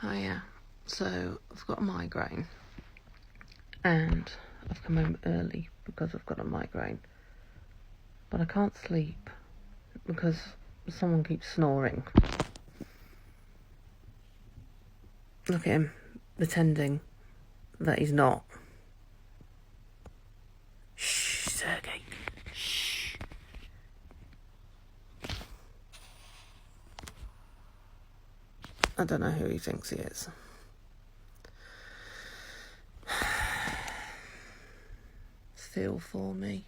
Hiya. So I've got a migraine and I've come home early because I've got a migraine, but I can't sleep because someone keeps snoring. Look at him, pretending that he's not. Shh, Sergey. Shh. I don't know who he thinks he is. Feel for me.